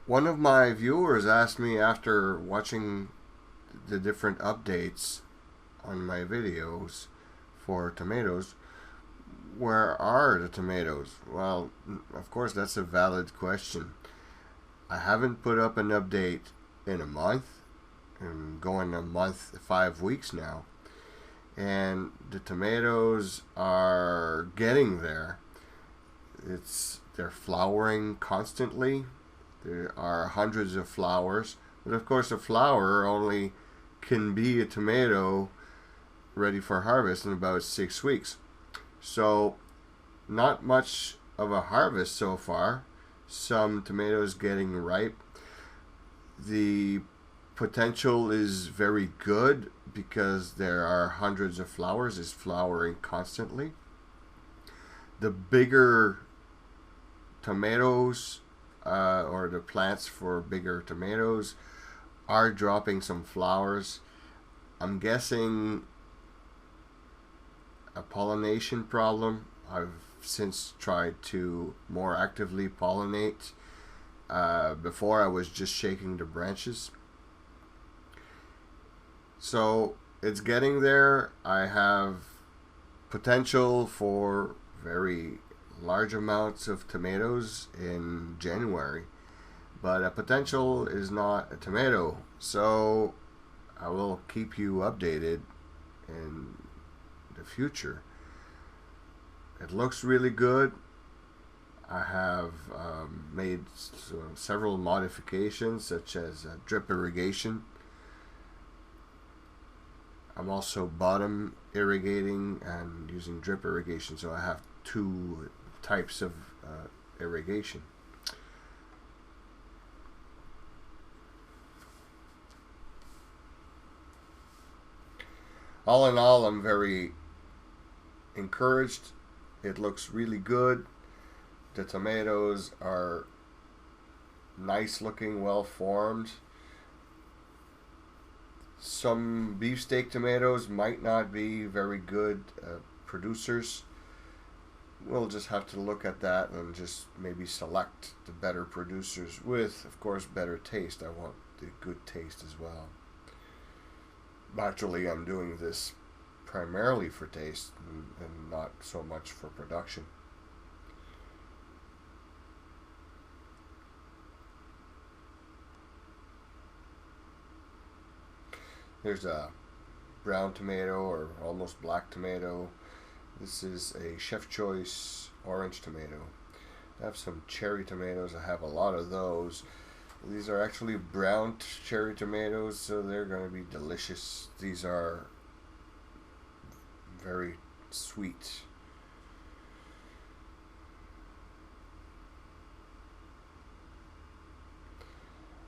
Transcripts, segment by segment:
One of my viewers asked me after watching the different updates on my videos for tomatoes, where are the tomatoes? Well, of course, that's a valid question. I haven't put up an update in a month. I'm going a month, 5 weeks now. And the tomatoes are getting there. They're flowering constantly. There are hundreds of flowers, but of course a flower only can be a tomato ready for harvest in about 6 weeks. So not much of a harvest so far. Some tomatoes getting ripe. The potential is very good because there are hundreds of flowers. It's flowering constantly. The bigger tomatoes or the plants for bigger tomatoes are dropping some flowers. I'm guessing a pollination problem. I've since tried to more actively pollinate. Before I was just shaking the branches. So it's getting there. I have potential for very large amounts of tomatoes in January, but a potential is not a tomato. So I will keep you updated in the future. It looks really good. I have made several modifications, such as drip irrigation. I'm also bottom irrigating and using drip irrigation, so I have two types of irrigation. All in all, I'm very encouraged. It looks really good. The tomatoes are nice looking, well formed. Some beefsteak tomatoes might not be very good producers. We'll just have to look at that and just maybe select the better producers with, of course, better taste. I want the good taste as well. Actually, I'm doing this primarily for taste and not so much for production. There's a brown tomato or almost black tomato. This is a Chef Choice orange tomato. I have some cherry tomatoes. I have a lot of those. These are actually brown cherry tomatoes, so they're going to be delicious. These are very sweet.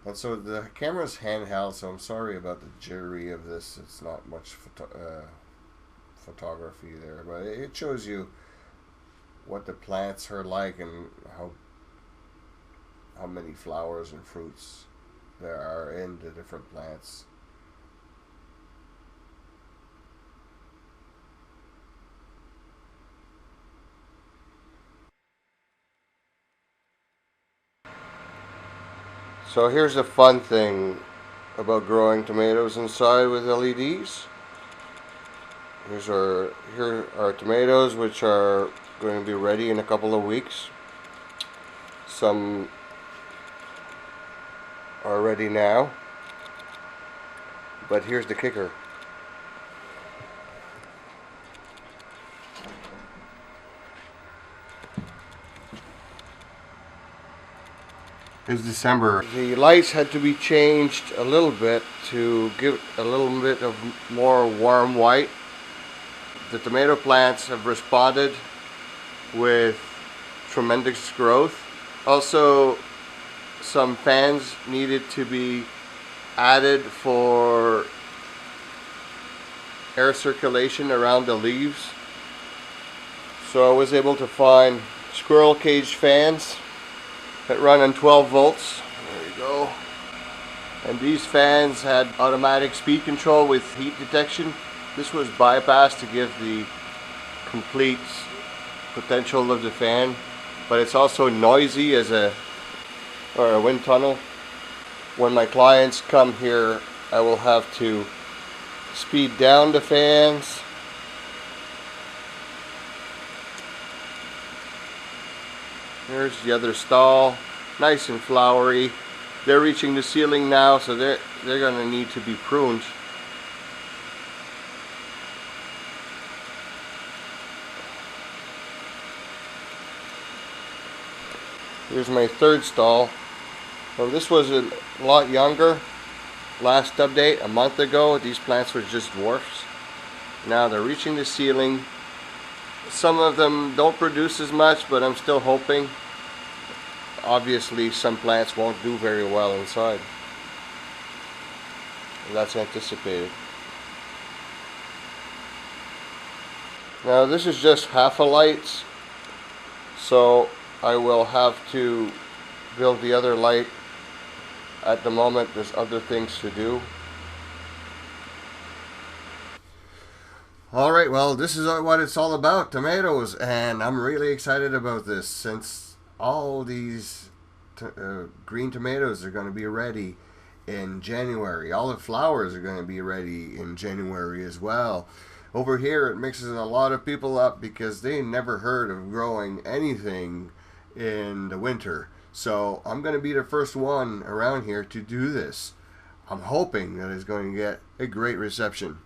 And so the camera's handheld, so I'm sorry about the jittery of this. It's not much photography there, but it shows you what the plants are like and how many flowers and fruits there are in the different plants. So here's the fun thing about growing tomatoes inside with LEDs. Here are tomatoes which are going to be ready in a couple of weeks. Some are ready now, but here's the kicker. It's December. The lights had to be changed a little bit to give a little bit of more warm white. The tomato plants have responded with tremendous growth. Also, some fans needed to be added for air circulation around the leaves. So I was able to find squirrel cage fans that run on 12 volts. There you go. And these fans had automatic speed control with heat detection. This was bypassed to give the complete potential of the fan, but it's also noisy as a or a wind tunnel. When my clients come here, I will have to speed down the fans. There's the other stall, nice and flowery. They're reaching the ceiling now, so they're going to need to be pruned. Here's my third stall. Well, this was a lot younger. Last update, a month ago, these plants were just dwarfs. Now they're reaching the ceiling. Some of them don't produce as much, but I'm still hoping. Obviously, some plants won't do very well inside. That's anticipated. Now this is just half a light, so I will have to build the other light. At the moment, there's other things to do. Alright, well, this is what it's all about, tomatoes, and I'm really excited about this since all these green tomatoes are going to be ready in January. All the flowers are going to be ready in January as well. Over here, it mixes a lot of people up because they never heard of growing anything in the winter. So I'm going to be the first one around here to do this. I'm hoping that it's going to get a great reception.